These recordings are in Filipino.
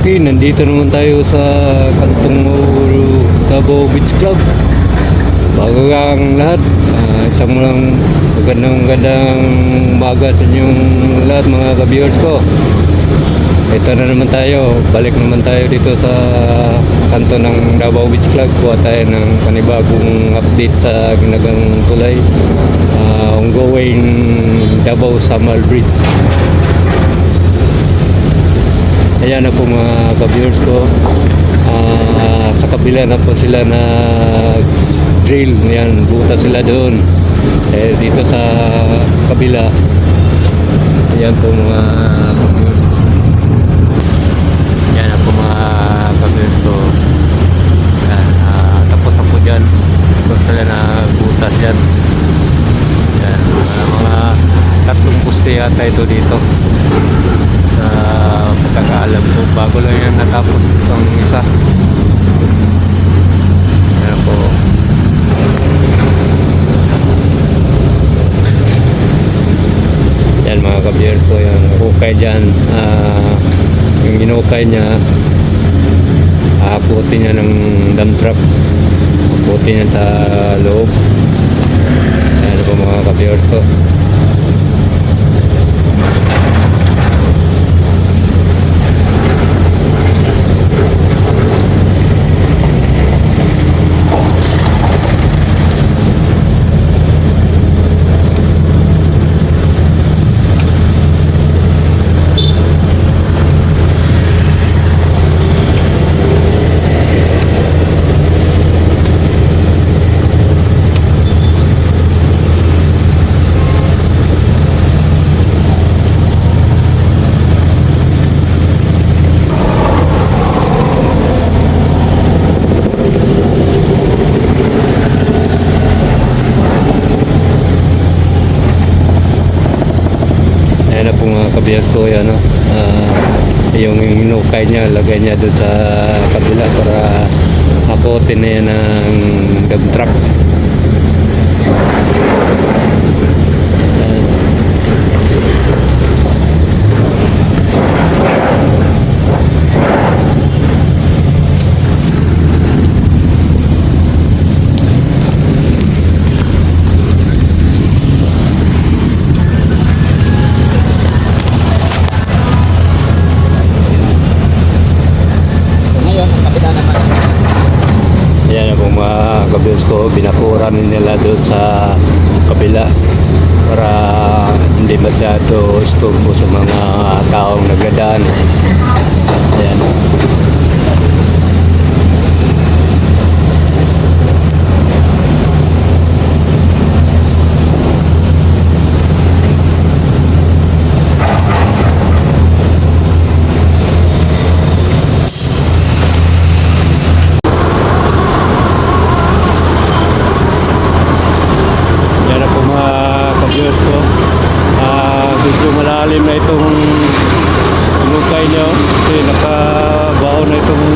Okay, nandito naman tayo sa kantong Davao Beach Club. Bago ang lahat, isang lang magandang umaga sa inyong lahat mga ka-viewers ko. Ito na naman tayo, balik naman tayo dito sa kanto ng Davao Beach Club. Kuha tayo ng panibagong update sa ginagang tulay, ongoing Davao Samal Bridge. Ayan na po mga ka-viewers ko, sa kabila na po sila na drill. Yan, butas sila doon, dito sa kabila. Ayan po mga ka-viewers ko. Yan na po mga ka-viewers ko. Yan, tapos na po dyan. Tapos sila na butas yan. Yan, mga tatlong poste yata ito dito. Pagkakaalam ko, bago lang yan natapos itong isa. Yan po. Yan mga kabiyers ko, yung hukay dyan, yung inukay niya, aaputin niya ng dump truck, aaputin niya sa loob. Yan po mga kabiyers ko. Ayan na po mga kabiyas ko, yan, yung inukay niya, lagay niya doon sa kabila para akotin na yan ng dump truck. Yan na po mga kabiyos ko, binakuran nila doon sa kabila para hindi masyado istorbo sa mga taong nagdadaan. Ayan. Viewers ko, medyo malalim na itong inukay nyo kasi nakabaon na itong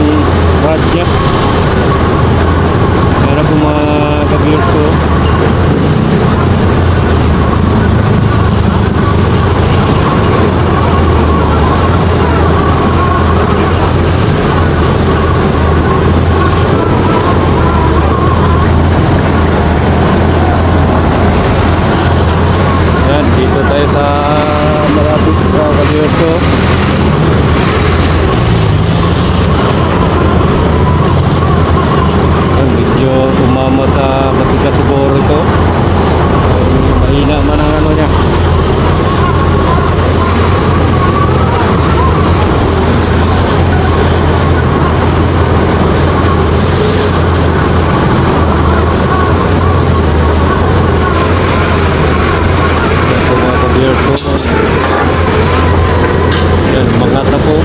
rod nya. Kaya po mga ka-viewers ko, dito tayo sa malapit sa ka-viewers ko. Medyo umama sa matigas siguro ito. Mahina man ang ano niya. Yan, mga tapo.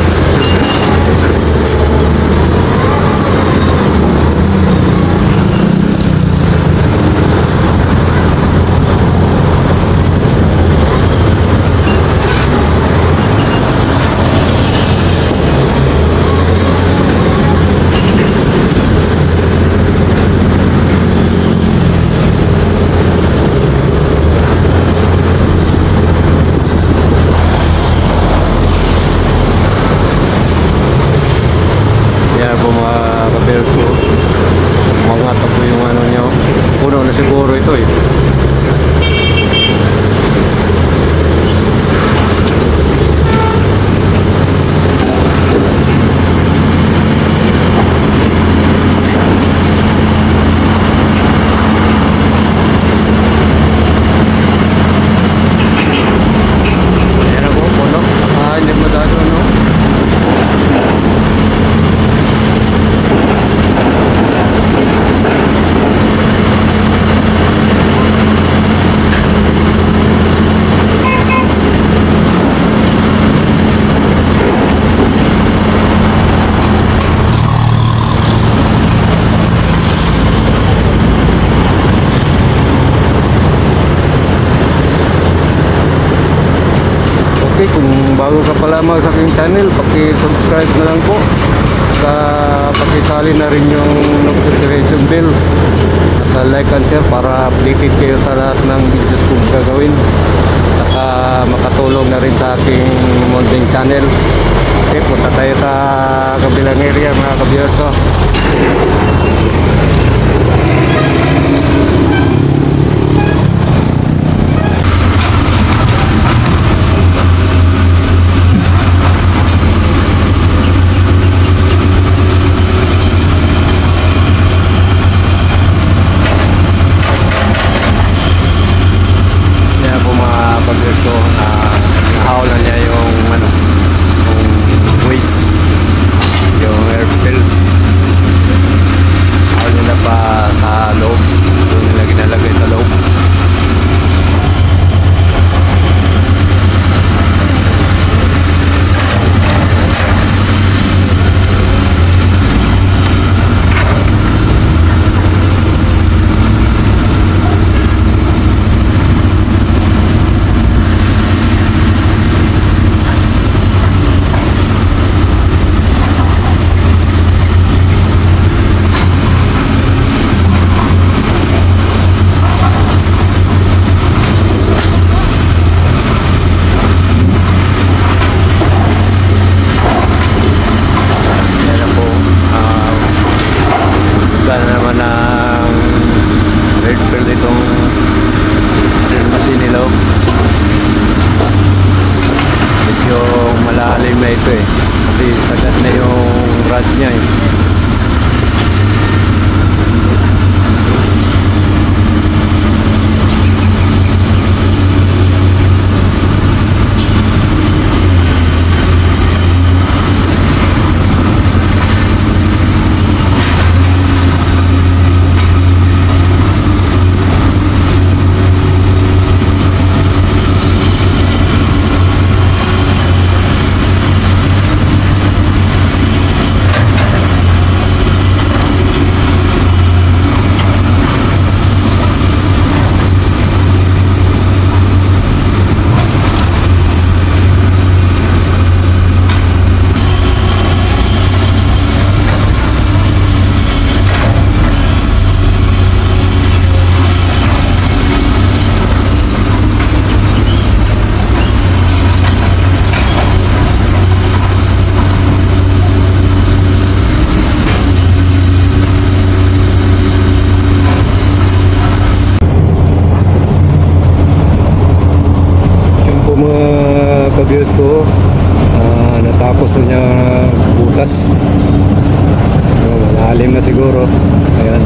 Okay, kung bago ka pa lamang sa aking channel, paki-subscribe na lang po. Pakisali na rin yung notification bell. Saka like and share para updated kayo sa lahat ng videos kong gagawin. Saka makatulong na rin sa aking mountain channel. Okay, punta tayo sa kabilang area mga ka-viewers ko. Malalim na ito kasi sagat na yung rod niya ka-viewers ko. Natapos na niya butas. Malalim na siguro. Ayan.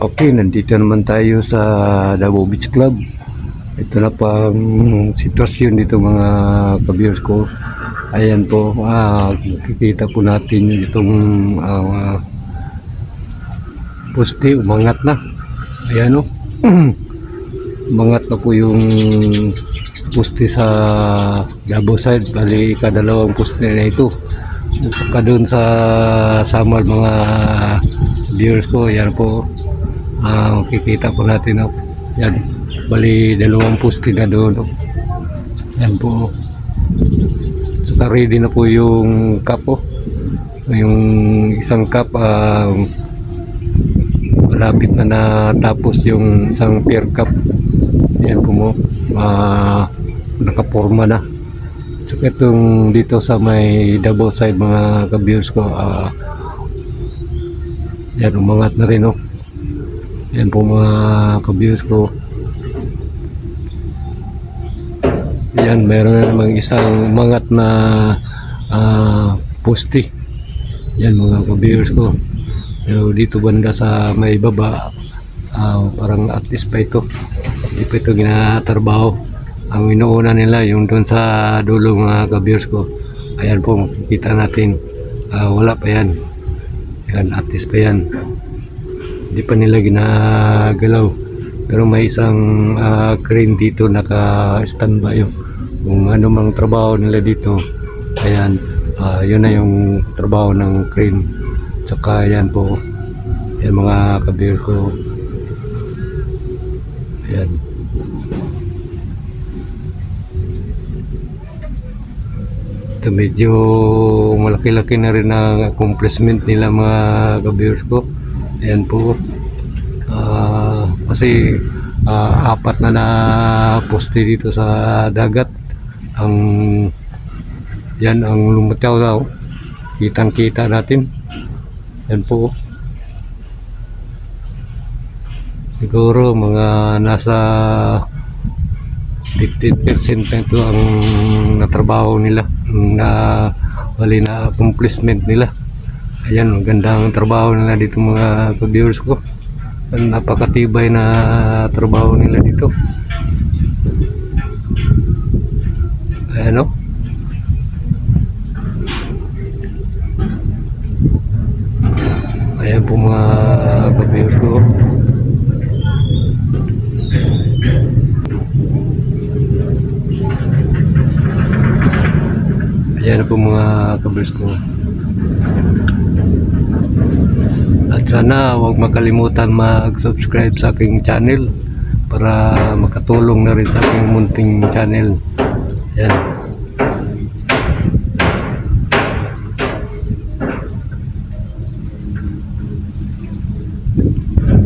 Okay, nandito naman tayo sa Davao Beach Club. Ito na pang sitwasyon dito mga ka-viewers ko. Ayan po, nakikita po natin itong poste umangat na. Ayan o. Umangat na po yung poste sa Davao side. Bali kadalawang poste na ito. Saka doon sa Samal mga viewers ko, yan po. Makikita po natin o. Yan. Bali dalawang poste na doon o. Yan po. Saka ready na po yung cup o. Yung isang cup malapit na natapos yung isang pair cup. Yan po mo, nakaporma na. So itong dito sa may Davao side mga ka-viewers ko, yan umangat na rin oh. Yan po mga ka-viewers ko. Yan, mayroon na namang isang umangat na poste. Yan mga ka-viewers ko. Pero dito banda sa may baba, parang at least pa ito. Hindi pa ito ginatrabaho. Ang inuuna nila yung doon sa dulo mga ka-viewers ko. Ayan po, makikita natin. Wala pa yan. Yan, at least pa yan. Hindi pa nila ginagalaw. Pero may isang crane dito naka-standby. Kung ano mang trabaho nila dito, ayan, yun na yung trabaho ng crane. Tsaka yan po, yan mga kabir ko. Ayan. Ito medyo malaki-laki na rin ang accomplishment nila mga kabir ko. Ayan po. Kasi apat na poste dito sa dagat. Yan ang lumitaw daw. Kitang-kita natin. Yan po. Siguro mga nasa 15% na ito ang natrabaho nila. Bali na accomplishment nila. Ayan, magandang trabaho nila dito mga ka-viewers ko. Napakatibay na trabaho nila dito. Ayan o. Ayan po mga ka-viewers ko. Ayan po mga ka-viewers ko. At sana huwag makalimutan mag-subscribe sa aking channel para makatulong na rin sa aking munting channel. Ayan.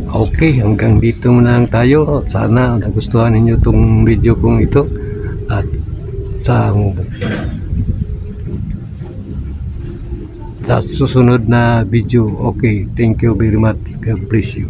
Okay, hanggang dito muna lang tayo. Sana nagustuhan ninyo itong video kong ito. At sa susunod na video. Okay, thank you very much. God bless you.